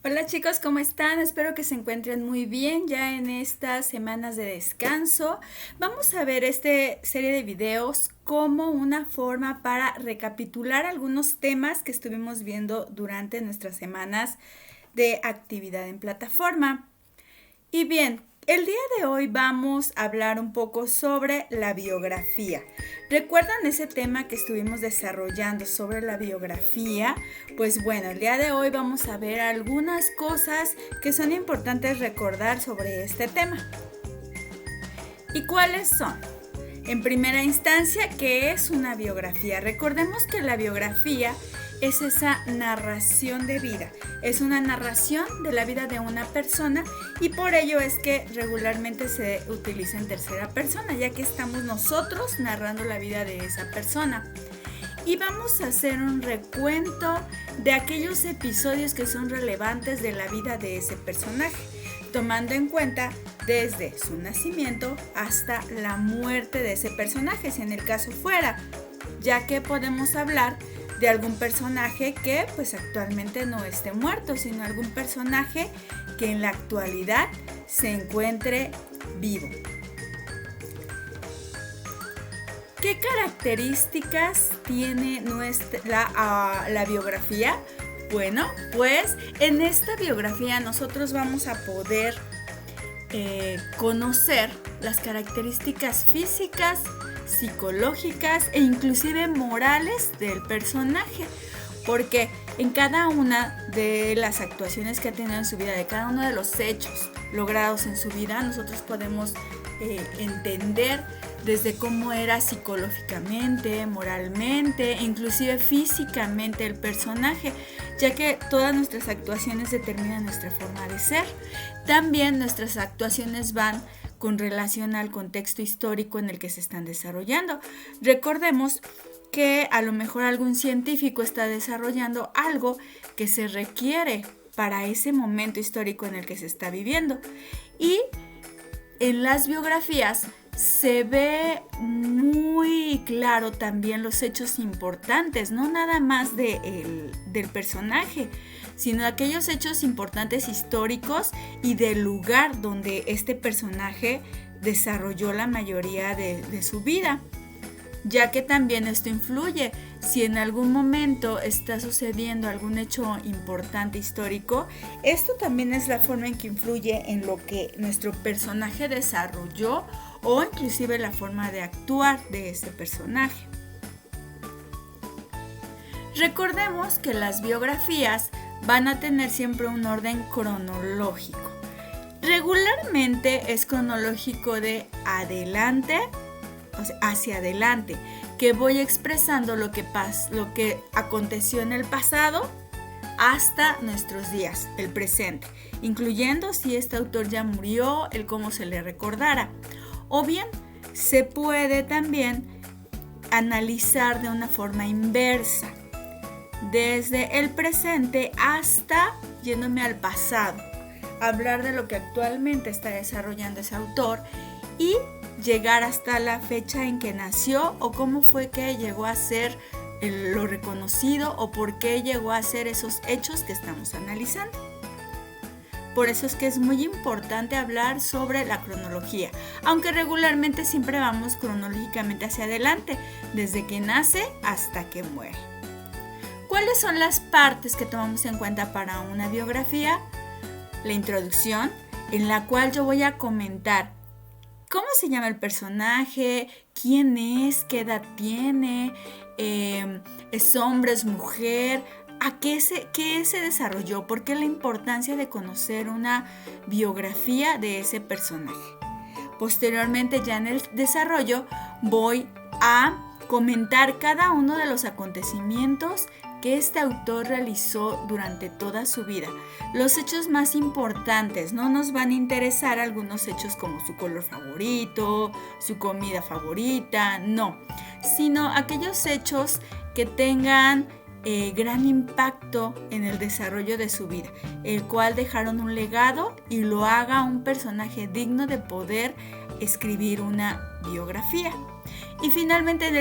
Hola chicos, ¿cómo están? Espero que se encuentren muy bien ya en estas semanas de descanso. Vamos a ver esta serie de videos como una forma para recapitular algunos temas que estuvimos viendo durante nuestras semanas de actividad en plataforma. Y bien, el día de hoy vamos a hablar un poco sobre la biografía. ¿Recuerdan ese tema que estuvimos desarrollando sobre la biografía? Pues bueno, el día de hoy vamos a ver algunas cosas que son importantes recordar sobre este tema. ¿Y cuáles son? En primera instancia, ¿qué es una biografía? Recordemos que la biografía es esa narración de vida, es una narración de la vida de una persona y por ello es que regularmente se utiliza en tercera persona, ya que estamos nosotros narrando la vida de esa persona. Y vamos a hacer un recuento de aquellos episodios que son relevantes de la vida de ese personaje, tomando en cuenta desde su nacimiento hasta la muerte de ese personaje, si en el caso fuera, ya que podemos hablar de algún personaje que pues actualmente no esté muerto, sino algún personaje que en la actualidad se encuentre vivo. ¿Qué características tiene la biografía? Bueno, pues en esta biografía nosotros vamos a poder conocer las características físicas, psicológicas e inclusive morales del personaje, porque en cada una de las actuaciones que ha tenido en su vida, de cada uno de los hechos logrados en su vida, nosotros podemos entender desde cómo era psicológicamente, moralmente, inclusive físicamente el personaje, ya que todas nuestras actuaciones determinan nuestra forma de ser. También nuestras actuaciones van con relación al contexto histórico en el que se están desarrollando. Recordemos que a lo mejor algún científico está desarrollando algo que se requiere para ese momento histórico en el que se está viviendo. Y en las biografías se ve muy claro también los hechos importantes, no nada más del personaje, sino aquellos hechos importantes históricos y del lugar donde este personaje desarrolló la mayoría de su vida, ya que también esto influye. Si en algún momento está sucediendo algún hecho importante histórico, esto también es la forma en que influye en lo que nuestro personaje desarrolló o inclusive la forma de actuar de ese personaje. Recordemos que las biografías van a tener siempre un orden cronológico. Regularmente es cronológico de adelante, o sea, hacia adelante, que voy expresando lo que aconteció en el pasado hasta nuestros días, el presente, incluyendo si este autor ya murió, el cómo se le recordara. O bien, se puede también analizar de una forma inversa, desde el presente hasta yéndome al pasado, hablar de lo que actualmente está desarrollando ese autor y llegar hasta la fecha en que nació o cómo fue que llegó a ser lo reconocido o por qué llegó a ser esos hechos que estamos analizando. Por eso es que es muy importante hablar sobre la cronología, aunque regularmente siempre vamos cronológicamente hacia adelante, desde que nace hasta que muere. ¿Cuáles son las partes que tomamos en cuenta para una biografía? La introducción, en la cual yo voy a comentar cómo se llama el personaje, quién es, qué edad tiene, es hombre, es mujer, qué se desarrolló, por qué la importancia de conocer una biografía de ese personaje. Posteriormente, ya en el desarrollo, voy a comentar cada uno de los acontecimientos que este autor realizó durante toda su vida. Los hechos más importantes, no nos van a interesar algunos hechos como su color favorito, su comida favorita, no, sino aquellos hechos que tengan gran impacto en el desarrollo de su vida, el cual dejaron un legado y lo haga un personaje digno de poder escribir una biografía. Y finalmente en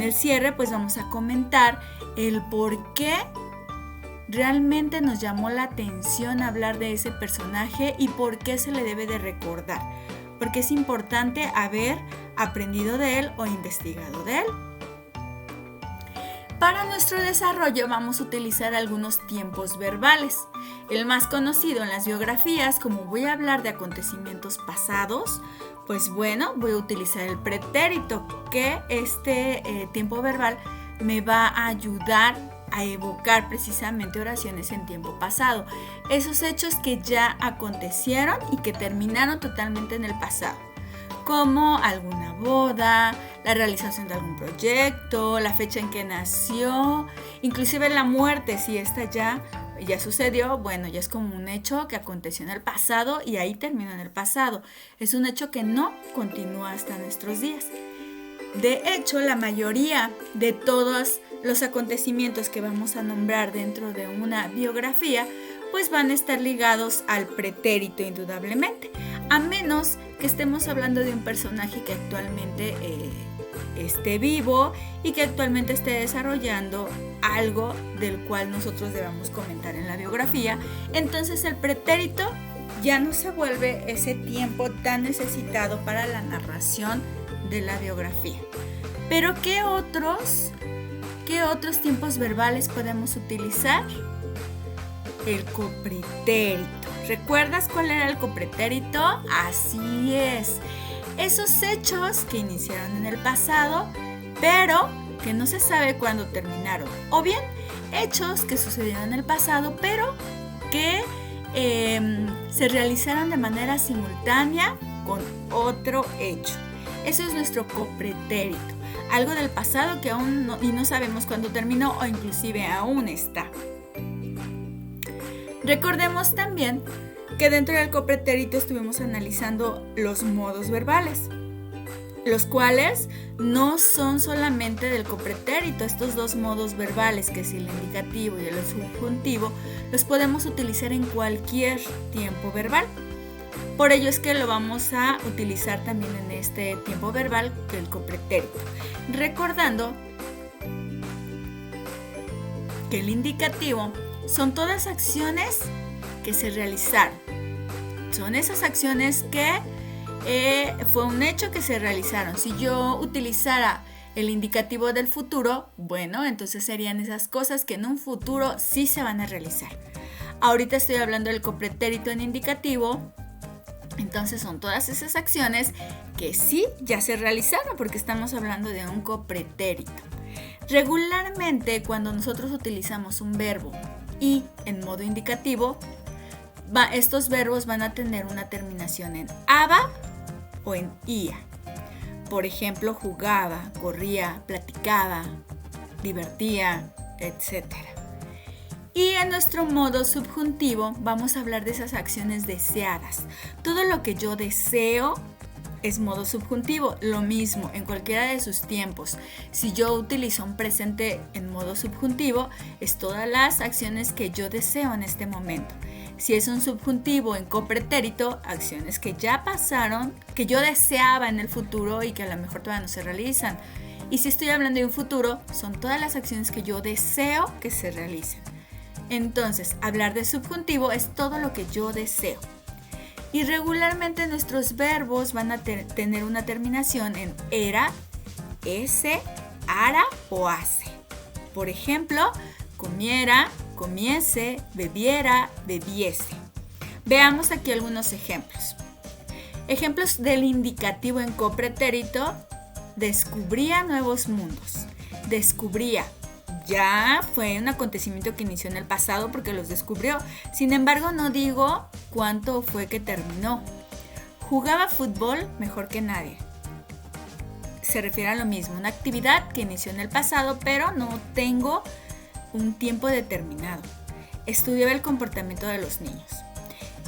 el cierre pues vamos a comentar el por qué realmente nos llamó la atención hablar de ese personaje y por qué se le debe de recordar, porque es importante haber aprendido de él o investigado de él. Para nuestro desarrollo vamos a utilizar algunos tiempos verbales. El más conocido en las biografías, como voy a hablar de acontecimientos pasados, pues bueno, voy a utilizar el pretérito, que este tiempo verbal me va a ayudar a evocar precisamente oraciones en tiempo pasado. Esos hechos que ya acontecieron y que terminaron totalmente en el pasado, como alguna boda, la realización de algún proyecto, la fecha en que nació, inclusive la muerte, si esta ya sucedió, bueno, ya es como un hecho que aconteció en el pasado y ahí terminó en el pasado. Es un hecho que no continúa hasta nuestros días. De hecho, la mayoría de todos los acontecimientos que vamos a nombrar dentro de una biografía, pues van a estar ligados al pretérito indudablemente, a menos que estemos hablando de un personaje que actualmente esté vivo y que actualmente esté desarrollando algo del cual nosotros debamos comentar en la biografía. Entonces el pretérito ya no se vuelve ese tiempo tan necesitado para la narración de la biografía. Pero ¿qué otros tiempos verbales podemos utilizar? El copretérito. ¿Recuerdas cuál era el copretérito? Así es. Esos hechos que iniciaron en el pasado, pero que no se sabe cuándo terminaron. O bien, hechos que sucedieron en el pasado, pero que se realizaron de manera simultánea con otro hecho. Eso es nuestro copretérito. Algo del pasado que aún no sabemos cuándo terminó o inclusive aún está. Recordemos también que dentro del copretérito estuvimos analizando los modos verbales, los cuales no son solamente del copretérito. Estos dos modos verbales, que es el indicativo y el subjuntivo, los podemos utilizar en cualquier tiempo verbal. Por ello es que lo vamos a utilizar también en este tiempo verbal, el copretérito. Recordando que el indicativo son todas acciones que se realizaron. Son esas acciones que fue un hecho que se realizaron. Si yo utilizara el indicativo del futuro, bueno, entonces serían esas cosas que en un futuro sí se van a realizar. Ahorita estoy hablando del copretérito en indicativo. Entonces son todas esas acciones que sí ya se realizaron porque estamos hablando de un copretérito. Regularmente cuando nosotros utilizamos un verbo y en modo indicativo, estos verbos van a tener una terminación en aba o en ia. Por ejemplo, jugaba, corría, platicaba, divertía, etc. Y en nuestro modo subjuntivo vamos a hablar de esas acciones deseadas. Todo lo que yo deseo es modo subjuntivo. Lo mismo en cualquiera de sus tiempos. Si yo utilizo un presente en modo subjuntivo, es todas las acciones que yo deseo en este momento. Si es un subjuntivo en copretérito, acciones que ya pasaron, que yo deseaba en el futuro y que a lo mejor todavía no se realizan. Y si estoy hablando de un futuro, son todas las acciones que yo deseo que se realicen. Entonces, hablar de subjuntivo es todo lo que yo deseo. Y regularmente nuestros verbos van a tener una terminación en era, ese, ara o hace. Por ejemplo, comiera, comiese, bebiera, bebiese. Veamos aquí algunos ejemplos. Ejemplos del indicativo en copretérito: descubría nuevos mundos. Descubría. Ya fue un acontecimiento que inició en el pasado porque los descubrió. Sin embargo, no digo cuánto fue que terminó. Jugaba fútbol mejor que nadie. Se refiere a lo mismo, una actividad que inició en el pasado, pero no tengo un tiempo determinado. Estudiaba el comportamiento de los niños.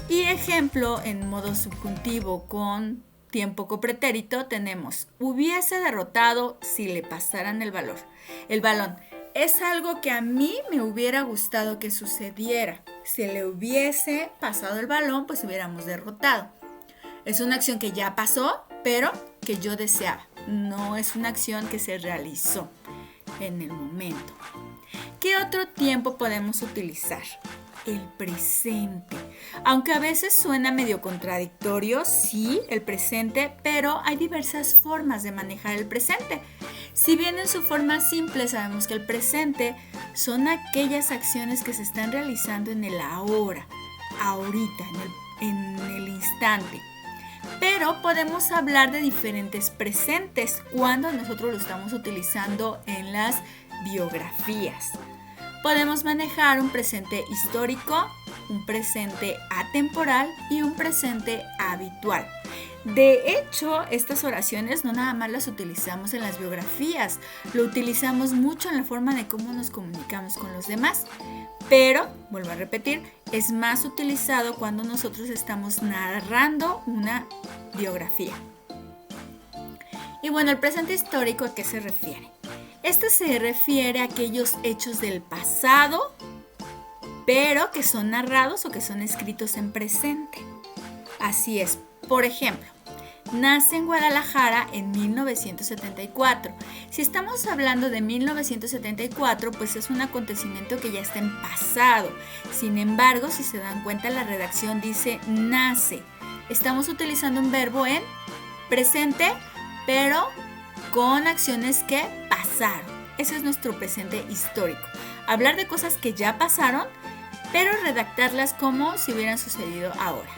Y ejemplo en modo subjuntivo con tiempo copretérito tenemos: hubiese derrotado si le pasaran el balón. Es algo que a mí me hubiera gustado que sucediera. Si le hubiese pasado el balón, pues hubiéramos derrotado. Es una acción que ya pasó, pero que yo deseaba. No es una acción que se realizó en el momento. ¿Qué otro tiempo podemos utilizar? El presente. Aunque a veces suena medio contradictorio, sí, el presente, pero hay diversas formas de manejar el presente. Si bien en su forma simple sabemos que el presente son aquellas acciones que se están realizando en el ahora, ahorita, en el instante. Pero podemos hablar de diferentes presentes cuando nosotros lo estamos utilizando en las biografías. Podemos manejar un presente histórico, un presente atemporal y un presente habitual. De hecho, estas oraciones no nada más las utilizamos en las biografías, lo utilizamos mucho en la forma de cómo nos comunicamos con los demás. Pero, vuelvo a repetir, es más utilizado cuando nosotros estamos narrando una biografía. Y bueno, el presente histórico, ¿a qué se refiere? Este se refiere a aquellos hechos del pasado, pero que son narrados o que son escritos en presente. Así es, por ejemplo, nace en Guadalajara en 1974. Si estamos hablando de 1974, pues es un acontecimiento que ya está en pasado. Sin embargo, si se dan cuenta, la redacción dice nace. Estamos utilizando un verbo en presente, pero con acciones que pasaron. Ese es nuestro presente histórico. Hablar de cosas que ya pasaron, pero redactarlas como si hubieran sucedido ahora.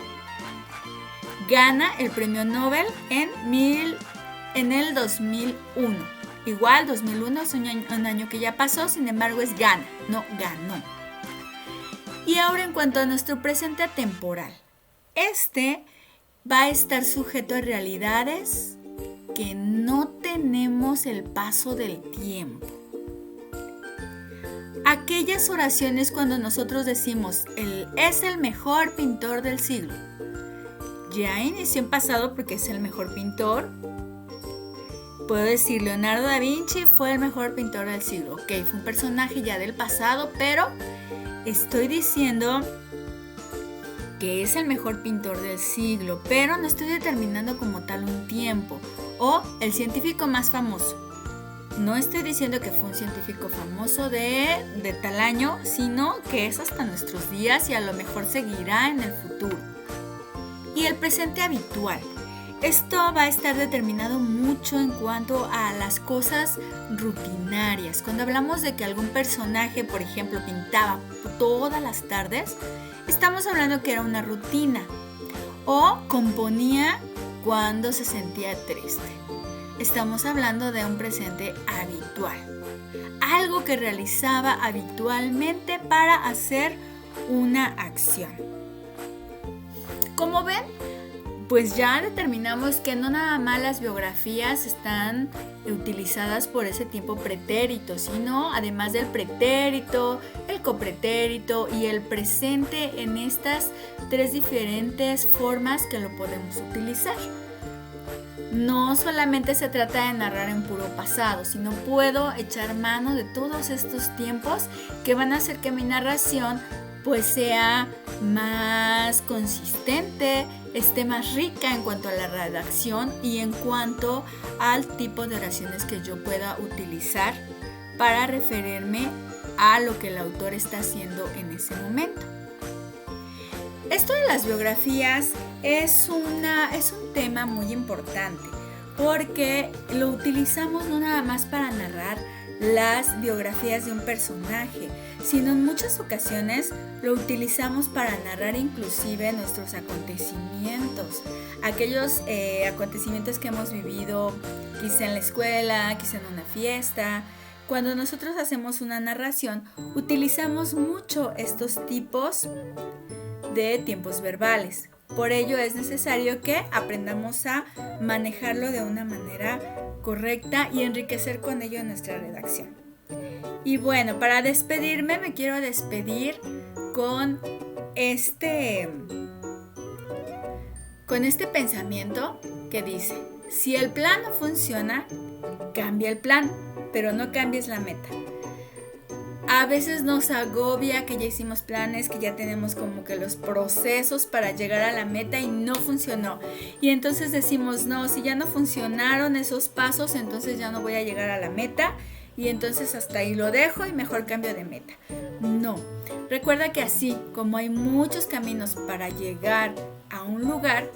Gana el premio Nobel en el 2001. Igual, 2001 es un año que ya pasó, sin embargo es gana, no ganó. Y ahora en cuanto a nuestro presente atemporal. Este va a estar sujeto a realidades que no tenemos el paso del tiempo. Aquellas oraciones cuando nosotros decimos, él es el mejor pintor del siglo. Ya inició en pasado porque es el mejor pintor. Puedo decir, Leonardo da Vinci fue el mejor pintor del siglo. Ok, fue un personaje ya del pasado, pero estoy diciendo que es el mejor pintor del siglo, pero no estoy determinando como tal un tiempo. O el científico más famoso. No estoy diciendo que fue un científico famoso de tal año, sino que es hasta nuestros días y a lo mejor seguirá en el futuro. Y el presente habitual. Esto va a estar determinado mucho en cuanto a las cosas rutinarias. Cuando hablamos de que algún personaje, por ejemplo, pintaba todas las tardes, estamos hablando que era una rutina. O componía cuando se sentía triste. Estamos hablando de un presente habitual. Algo que realizaba habitualmente para hacer una acción. Como ven, pues ya determinamos que no nada más las biografías están utilizadas por ese tiempo pretérito, sino además del pretérito, el copretérito y el presente en estas tres diferentes formas que lo podemos utilizar. No solamente se trata de narrar en puro pasado, sino puedo echar mano de todos estos tiempos que van a hacer que mi narración pues sea más consistente, esté más rica en cuanto a la redacción y en cuanto al tipo de oraciones que yo pueda utilizar para referirme a lo que el autor está haciendo en ese momento. Esto de las biografías es un tema muy importante porque lo utilizamos no nada más para narrar las biografías de un personaje, sino en muchas ocasiones lo utilizamos para narrar inclusive nuestros acontecimientos, aquellos acontecimientos que hemos vivido quizá en la escuela, quizá en una fiesta. Cuando nosotros hacemos una narración, utilizamos mucho estos tipos de tiempos verbales. Por ello es necesario que aprendamos a manejarlo de una manera correcta y enriquecer con ello nuestra redacción. Y bueno, para despedirme me quiero despedir con este pensamiento que dice: si el plan no funciona, cambia el plan, pero no cambies la meta. A veces nos agobia que ya hicimos planes, que ya tenemos como que los procesos para llegar a la meta y no funcionó. Y entonces decimos, no, si ya no funcionaron esos pasos, entonces ya no voy a llegar a la meta y entonces hasta ahí lo dejo y mejor cambio de meta. No, recuerda que así como hay muchos caminos para llegar a un lugar,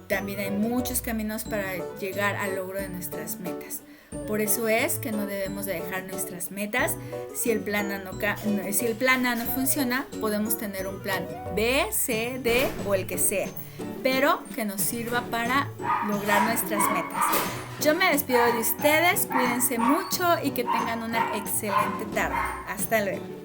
también hay muchos caminos para llegar al logro de nuestras metas. Por eso es que no debemos de dejar nuestras metas. Si el plan A no funciona, podemos tener un plan B, C, D o el que sea, pero que nos sirva para lograr nuestras metas. Yo me despido de ustedes, cuídense mucho y que tengan una excelente tarde. Hasta luego.